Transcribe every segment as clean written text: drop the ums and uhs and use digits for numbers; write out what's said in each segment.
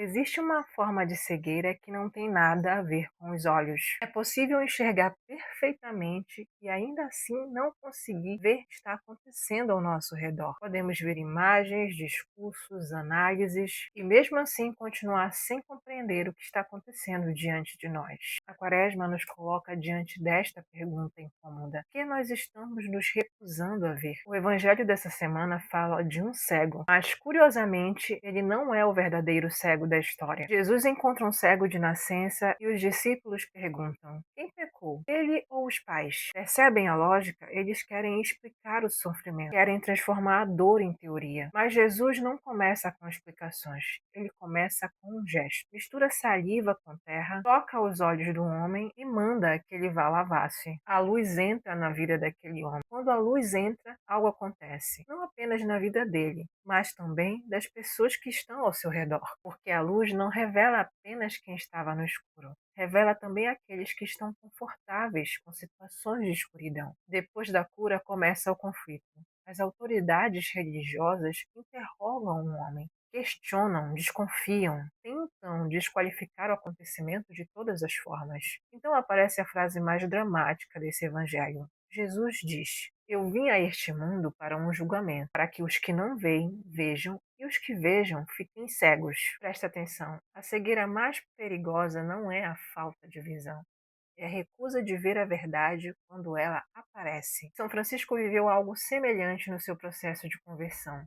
Existe uma forma de cegueira que não tem nada a ver com os olhos. É possível enxergar perfeitamente e ainda assim não conseguir ver o que está acontecendo ao nosso redor. Podemos ver imagens, discursos, análises e mesmo assim continuar sem compreender o que está acontecendo diante de nós. A Quaresma nos coloca diante desta pergunta incômoda: por que nós estamos nos recusando a ver? O evangelho dessa semana fala de um cego, mas curiosamente ele não é o verdadeiro cego da história. Jesus encontra um cego de nascença e os discípulos perguntam: quem pecou? Ele ou os pais? Percebem a lógica? Eles querem explicar o sofrimento, querem transformar a dor em teoria. Mas Jesus não começa com explicações, ele começa com um gesto. Mistura saliva com terra, toca os olhos do homem e manda que ele vá lavar-se. A luz entra na vida daquele homem. Quando a luz entra, algo acontece. Não apenas na vida dele, mas também das pessoas que estão ao seu redor. Porque a luz não revela apenas quem estava no escuro. Revela também aqueles que estão confortáveis com situações de escuridão. Depois da cura começa o conflito. As autoridades religiosas interrogam o homem, questionam, desconfiam, tentam desqualificar o acontecimento de todas as formas. Então aparece a frase mais dramática desse evangelho. Jesus diz: eu vim a este mundo para um julgamento, para que os que não veem vejam e os que vejam fiquem cegos. Presta atenção, a cegueira mais perigosa não é a falta de visão. É a recusa de ver a verdade quando ela aparece. São Francisco viveu algo semelhante no seu processo de conversão.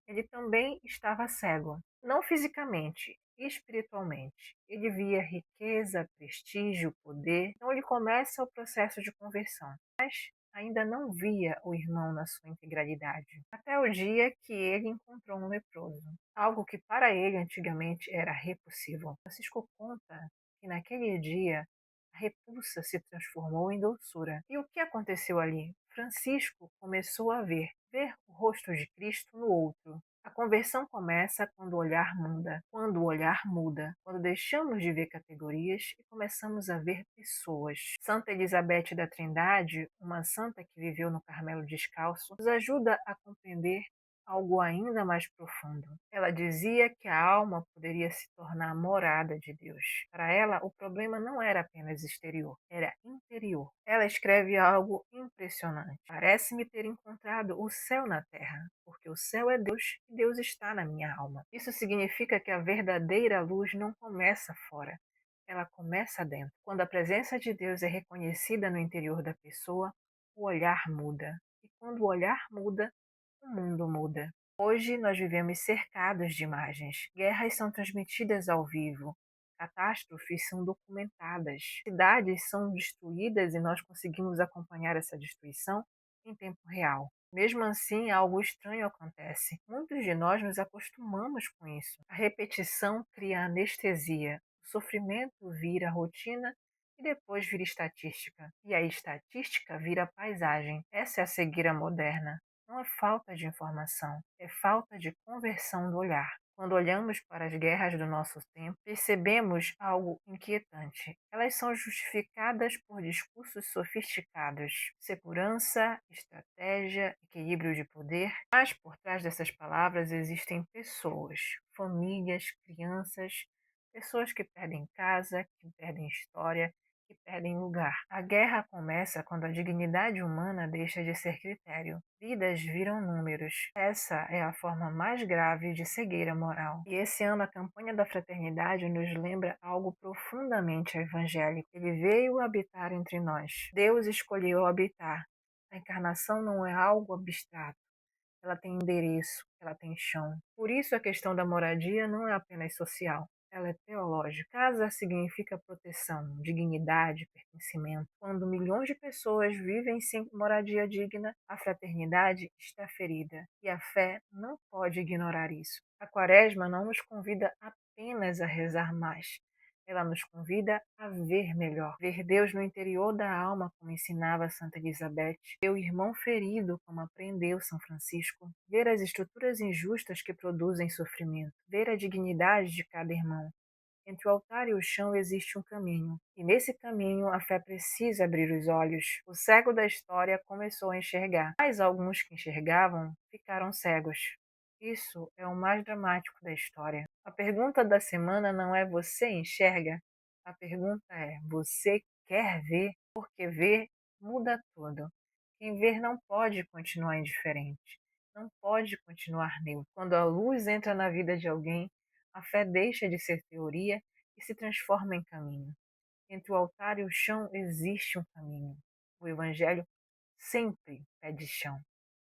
Ele também estava cego, não fisicamente, espiritualmente. Ele via riqueza, prestígio, poder. Então ele começa o processo de conversão, mas ainda não via o irmão na sua integralidade. Até o dia que ele encontrou um leproso, algo que para ele antigamente era repulsivo. Francisco conta que naquele dia a repulsa se transformou em doçura. E o que aconteceu ali? Francisco começou a ver o rosto de Cristo no outro. A conversão começa quando o olhar muda. Quando o olhar muda, quando deixamos de ver categorias e começamos a ver pessoas. Santa Elizabeth da Trindade, uma santa que viveu no Carmelo Descalço, nos ajuda a compreender algo ainda mais profundo. Ela dizia que a alma poderia se tornar morada de Deus. Para ela, o problema não era apenas exterior, era interior. Ela escreve algo impressionante. Parece-me ter encontrado o céu na terra, porque o céu é Deus e Deus está na minha alma. Isso significa que a verdadeira luz não começa fora, ela começa dentro. Quando a presença de Deus é reconhecida no interior da pessoa, o olhar muda. E quando o olhar muda, o mundo muda. Hoje nós vivemos cercados de imagens. Guerras são transmitidas ao vivo. Catástrofes são documentadas. Cidades são destruídas e nós conseguimos acompanhar essa destruição em tempo real. Mesmo assim, algo estranho acontece. Muitos de nós nos acostumamos com isso. A repetição cria anestesia. O sofrimento vira rotina e depois vira estatística. E a estatística vira paisagem. Essa é a cegueira moderna. Não é falta de informação, é falta de conversão do olhar. Quando olhamos para as guerras do nosso tempo, percebemos algo inquietante. Elas são justificadas por discursos sofisticados, segurança, estratégia, equilíbrio de poder, mas por trás dessas palavras existem pessoas, famílias, crianças, pessoas que perdem casa, que perdem história, que perdem lugar. A guerra começa quando a dignidade humana deixa de ser critério. Vidas viram números. Essa é a forma mais grave de cegueira moral. E esse ano a campanha da fraternidade nos lembra algo profundamente evangélico. Ele veio habitar entre nós. Deus escolheu habitar. A encarnação não é algo abstrato. Ela tem endereço, ela tem chão. Por isso a questão da moradia não é apenas social, ela é teológica. Casa significa proteção, dignidade, pertencimento. Quando milhões de pessoas vivem sem moradia digna, a fraternidade está ferida e a fé não pode ignorar isso. A Quaresma não nos convida apenas a rezar mais, ela nos convida a ver melhor, ver Deus no interior da alma, como ensinava Santa Elizabeth, ver o irmão ferido, como aprendeu São Francisco, ver as estruturas injustas que produzem sofrimento, ver a dignidade de cada irmão. Entre o altar e o chão existe um caminho, e nesse caminho a fé precisa abrir os olhos. O cego da história começou a enxergar, mas alguns que enxergavam ficaram cegos. Isso é o mais dramático da história. A pergunta da semana não é você enxerga? A pergunta é você quer ver? Porque ver muda tudo. Quem ver não pode continuar indiferente, não pode continuar neutro. Quando a luz entra na vida de alguém, a fé deixa de ser teoria e se transforma em caminho. Entre o altar e o chão existe um caminho. O Evangelho sempre pede chão.